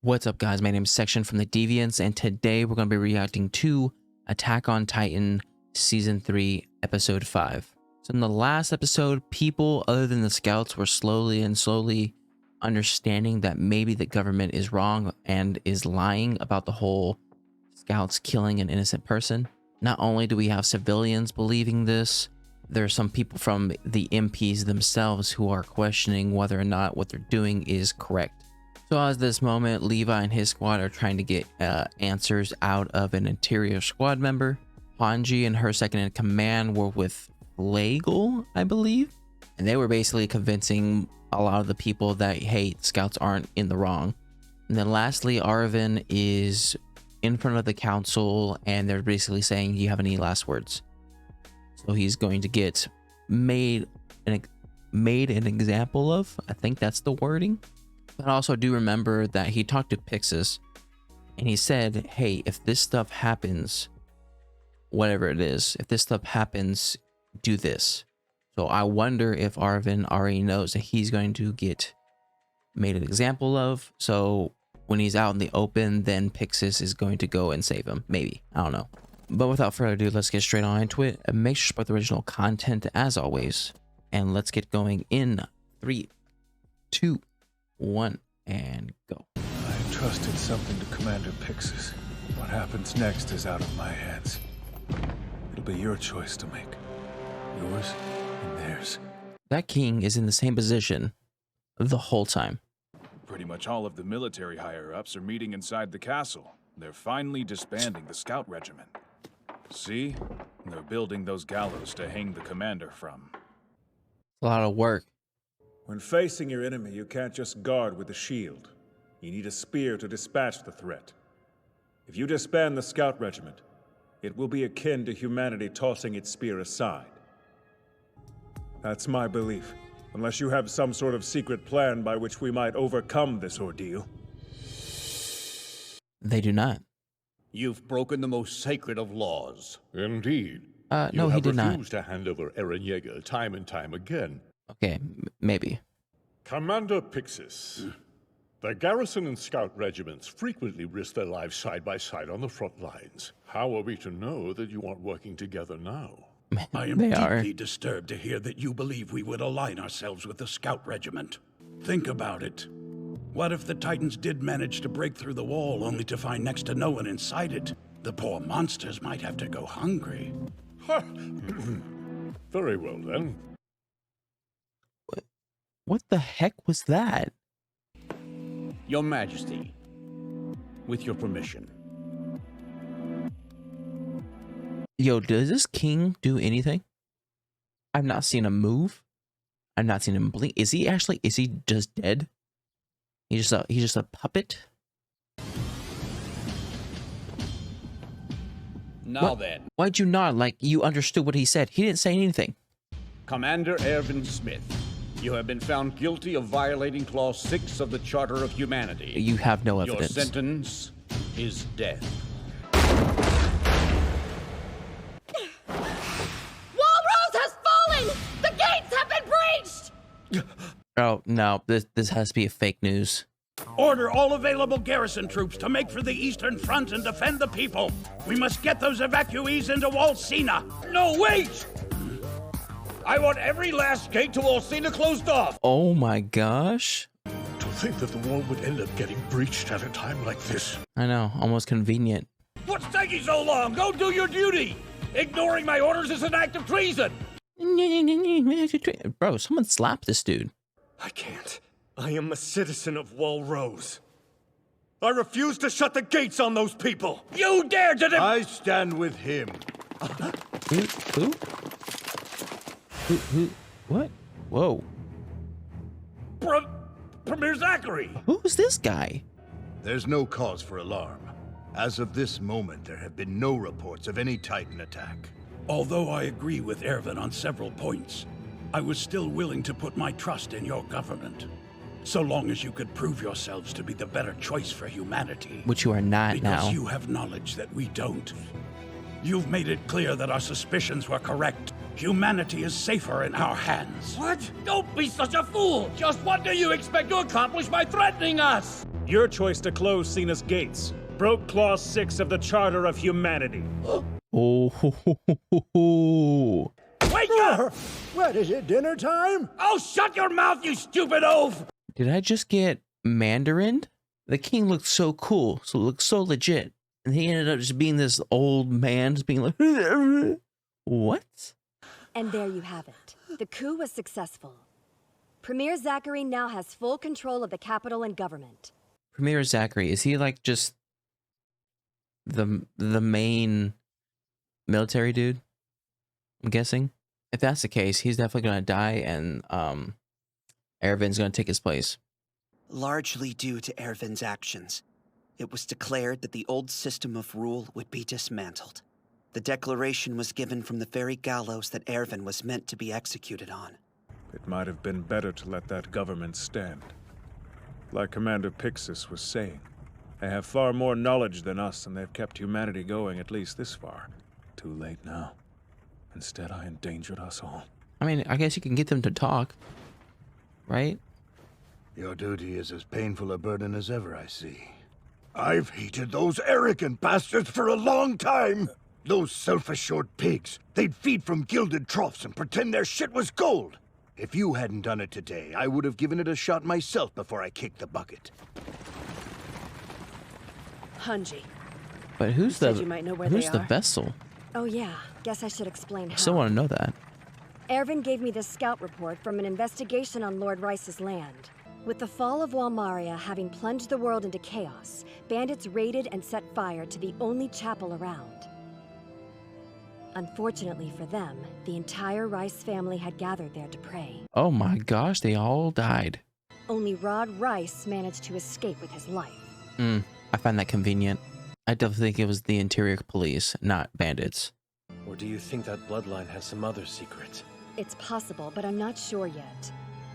What's up, guys? My name is Section from the Deviants, and today we're going to be reacting to Attack on Titan Season 3, Episode 5. So in the last episode, people other than the scouts were slowly understanding that maybe the government is wrong and is lying about the whole scouts killing an innocent person. Not only do we have civilians believing this, there are some people from the MPs themselves who are questioning whether or not what they're doing is correct. So at this moment, Levi and his squad are trying to get answers out of an interior squad member. Hanji and her second in command were with Flagel, I believe. And they were basically convincing a lot of the people that, hey, scouts aren't in the wrong. And then lastly, Arvin is in front of the council and they're basically saying, do you have any last words? So he's going to get made an example of. I think that's the wording. But I also do remember that he talked to Pixis and he said, hey, if this stuff happens, whatever it is, if this stuff happens, do this. So I wonder if Arvin already knows that he's going to get made an example of. So when he's out in the open, then Pixis is going to go and save him. Maybe. I don't know. But without further ado, let's get straight on into it. Make sure to support the original content as always. And let's get going in 3, 2, 1, and go. I entrusted something to Commander Pixis. What happens next is out of my hands. It'll be your choice to make. Yours and theirs. That king is in the same position the whole time. Pretty much all of the military higher-ups are meeting inside the castle. They're finally disbanding the scout regiment. See? They're building those gallows to hang the commander from. A lot of work. When facing your enemy, you can't just guard with a shield. You need a spear to dispatch the threat. If you disband the scout regiment, it will be akin to humanity tossing its spear aside. That's my belief, unless you have some sort of secret plan by which we might overcome this ordeal. They do not. You've broken the most sacred of laws. Indeed. No, he did not. You have refused to hand over Eren Yeager time and time again. Okay, maybe. Commander Pixis, the garrison and scout regiments frequently risk their lives side by side on the front lines. How are we to know that you aren't working together now? I am They deeply are. disturbed to hear that you believe we would align ourselves with the scout regiment. Think about it. What if the Titans did manage to break through the wall only to find next to no one inside it? The poor monsters might have to go hungry. Very well then. What the heck was that? Your Majesty, with your permission. Yo, does this king do anything? I've not seen him move. I've not seen him blink. Is he just dead? He's just a puppet? Now What? then, Why'd you nod like you understood what he said? He didn't say anything. Commander Ervin Smith, you have been found guilty of violating Clause 6 of the Charter of Humanity. You have no Your evidence. sentence is death. Walrose has fallen! The gates have been breached! Oh no, this has to be a fake news. Order all available garrison troops to make for the Eastern Front and defend the people. We must get those evacuees into Walsina. No, wait! I want every last gate to Walsina closed off. Oh my gosh. To think that the wall would end up getting breached at a time like this. I know, almost convenient. What's taking so long? Go do your duty. Ignoring my orders is an act of treason. Bro, someone slapped this dude. I can't. I am a citizen of Walrose. I refuse to shut the gates on those people. You dare to I stand with him. Who? What? Whoa. Premier Zachary. Who's this guy? There's no cause for alarm. As of this moment, there have been no reports of any Titan attack. Although I agree with Ervin on several points, I was still willing to put my trust in your government. So long as you could prove yourselves to be the better choice for humanity. Which you are not Because now. you have knowledge that we don't. You've made it clear that our suspicions were correct. Humanity is safer in our hands. What? Don't be such a fool. Just what do you expect to accomplish by threatening us? Your choice to close Cena's gates broke Clause 6 of the Charter of Humanity. Oh, Wake up! What is it, dinner time? Oh, shut your mouth, you stupid oaf! did I just get Mandarin? The king looked so cool, so looked so legit, and he ended up just being this old man, just being like, what? And there you have it. The coup was successful. Premier Zachary now has full control of the capital and government. Premier Zachary, is he like just the main military dude? I'm guessing. If that's the case, he's definitely gonna die, and Erwin's gonna take his place. Largely due to Erwin's actions, it was declared that the old system of rule would be dismantled. The declaration was given from the very gallows that Erwin was meant to be executed on. It might have been better to let that government stand. Like Commander Pixis was saying, they have far more knowledge than us, and they've kept humanity going at least this far. Too late now. Instead, I endangered us all. I mean, I guess you can get them to talk, right? Your duty is as painful a burden as ever, I see. I've hated those arrogant bastards for a long time. Those self-assured pigs. They'd feed from gilded troughs and pretend their shit was gold. If you hadn't done it today, I would have given it a shot myself before I kicked the bucket. Hunji. But who's said you might know where they the are. vessel? Oh yeah, guess I should explain how. I still want to know that. Erwin gave me this scout report from an investigation on Lord Rice's land. With the fall of Walmaria having plunged the world into chaos, bandits raided and set fire to the only chapel around. Unfortunately for them, the entire Rice family had gathered there to pray. Oh my gosh, they all died. Only Rod Rice managed to escape with his life. I find that convenient. I definitely think it was the interior police, not bandits. Or do you think that bloodline has some other secrets? It's possible, but I'm not sure yet.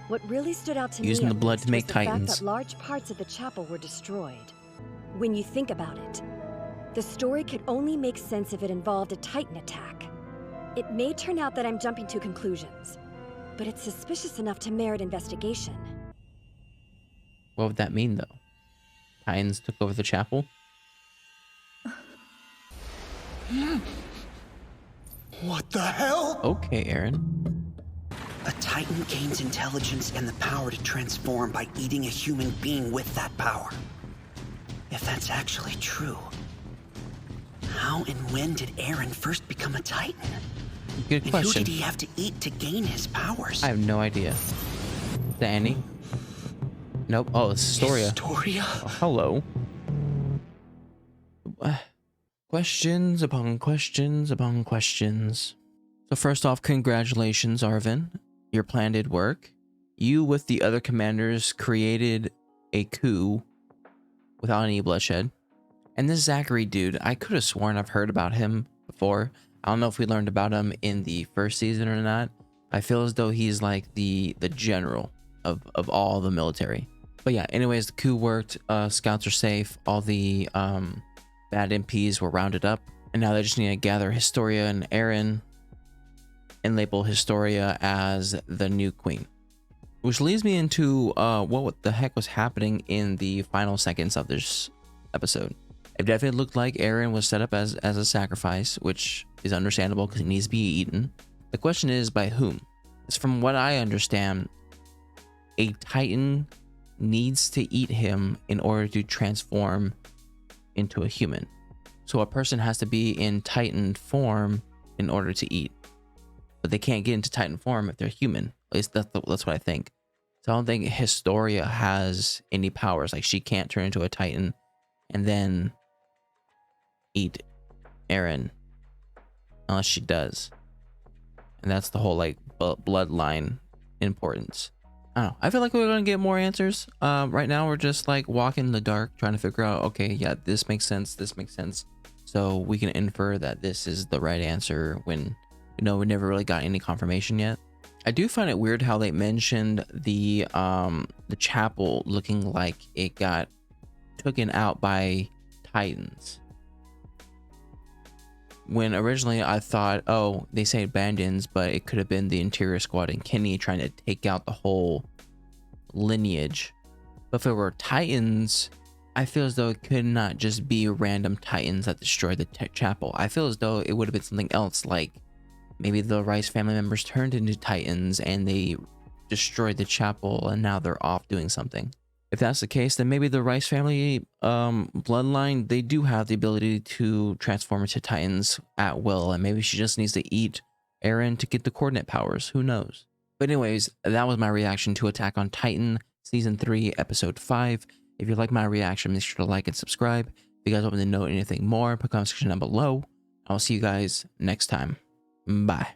What really stood out to Using me the blood at to make least was the titans. fact that large parts of the chapel were destroyed. When you think about it, the story could only make sense if it involved a Titan attack. It may turn out that I'm jumping to conclusions, but it's suspicious enough to merit investigation. What would that mean, though? Titans took over the chapel? What the hell? Okay, Aaron. A Titan gains intelligence and the power to transform by eating a human being with that power. If that's actually true, how and when did Aaron first become a Titan? Good And question. who did he have to eat to gain his powers? I have no idea. Is that Annie? Nope. Oh, it's Historia. Historia? Oh, hello. Questions upon questions upon questions. So first off, congratulations, Arvin. Your plan did work. You, with the other commanders, created a coup without any bloodshed. And this Zachary dude, I could have sworn I've heard about him before. I don't know if we learned about him in the first season or not. I feel as though he's like the general of all the military. But yeah, anyways, the coup worked. Scouts are safe. All the bad MPs were rounded up. And now they just need to gather Historia and Aaron and label Historia as the new queen. Which leads me into what the heck was happening in the final seconds of this episode. It definitely looked like Aaron was set up as a sacrifice, which is understandable because he needs to be eaten. The question is, by whom? It's from what I understand, a Titan needs to eat him in order to transform into a human. So a person has to be in Titan form in order to eat. But they can't get into Titan form if they're human. At least that's what I think. So I don't think Historia has any powers. Like, she can't turn into a Titan and then eat Aaron unless she does. And that's the whole like bloodline importance. I don't know. I feel like we're gonna get more answers. Right now we're just like walking in the dark trying to figure out, okay, yeah, this makes sense, this makes sense. So we can infer that this is the right answer when, you know, we never really got any confirmation yet. I do find it weird how they mentioned the chapel looking like it got taken out by Titans. When originally I thought, oh, they say abandons, but it could have been the Interior Squad and Kenny trying to take out the whole lineage. But if it were Titans I feel as though it could not just be random Titans that destroyed the chapel. I feel as though it would have been something else, like maybe the Rice family members turned into Titans and they destroyed the chapel and now they're off doing something. If that's the case, then maybe the Rice family bloodline, they do have the ability to transform into Titans at will, and maybe she just needs to eat Eren to get the coordinate powers. Who knows? But anyways, that was my reaction to Attack on Titan Season 3, Episode 5. If you like my reaction, make sure to like and subscribe. If you guys want me to know anything more, put a comment section down below. I'll see you guys next time. Bye.